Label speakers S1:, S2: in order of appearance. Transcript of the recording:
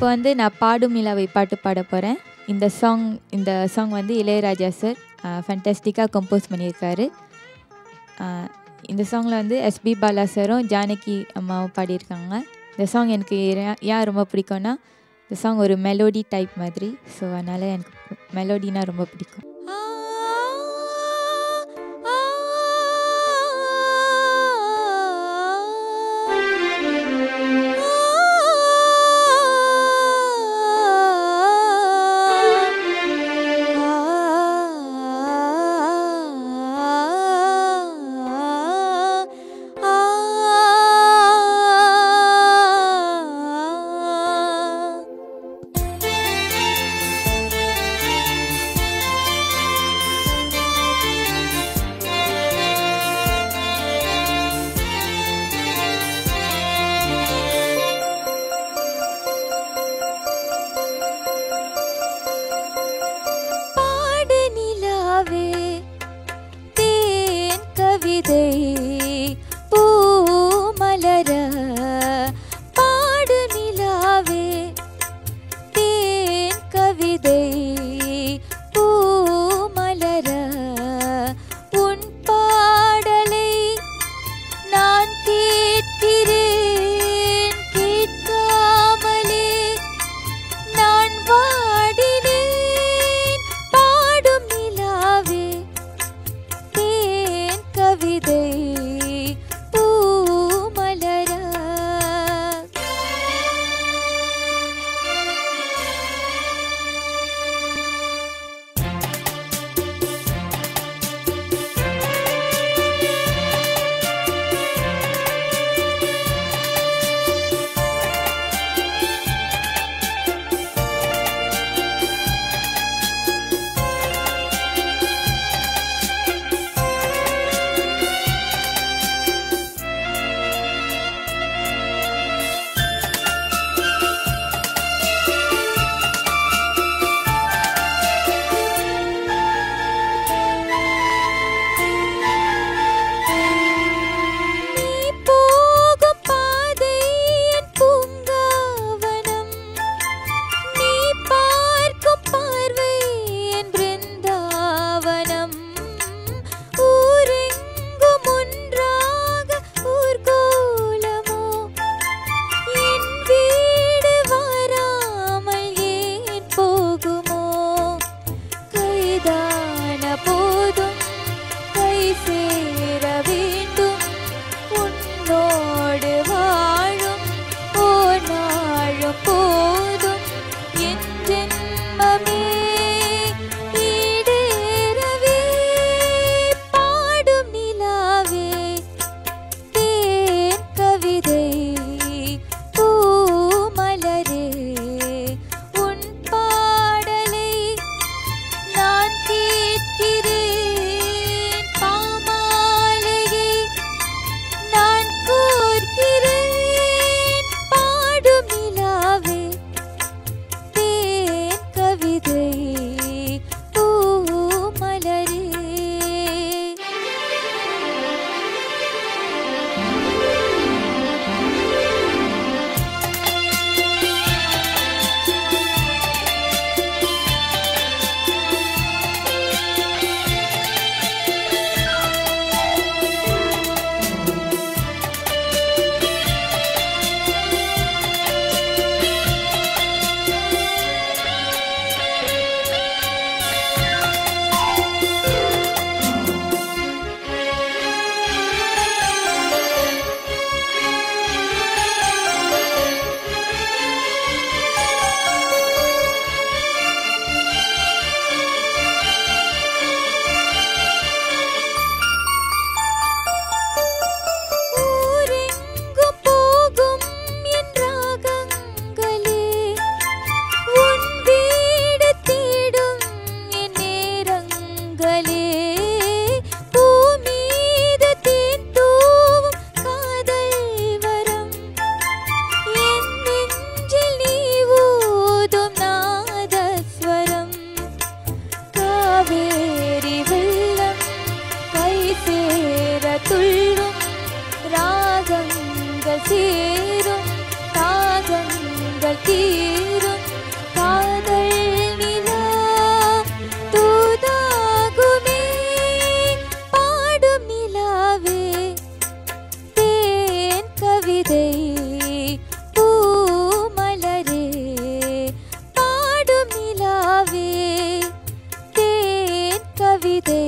S1: இப்போ வந்து நான் பாடும் நிலாவை பாட்டு பாட போகிறேன். இந்த சாங் வந்து இளையராஜா சார் ஃபேண்டாஸ்டிக்காக கம்போஸ் பண்ணியிருக்காரு. இந்த சாங்கில் வந்து எஸ்பி பாலா சாரும் ஜானகி அம்மாவும் பாடியிருக்காங்க. இந்த சாங் எனக்கு ஏன் ரொம்ப பிடிக்கும்னா, இந்த சாங் ஒரு மெலோடி டைப் மாதிரி. ஸோ அதனால் எனக்கு மெலோடினா ரொம்ப பிடிக்கும். பூமலர பாடு நிலாவே தேன் கவிதை பூமலர உன் பாடலை நான் கேட்கிறேன், கேட்காமலே நான் வாடினேன். பாடும் நிலாவே தேன் கவிதை கவிதை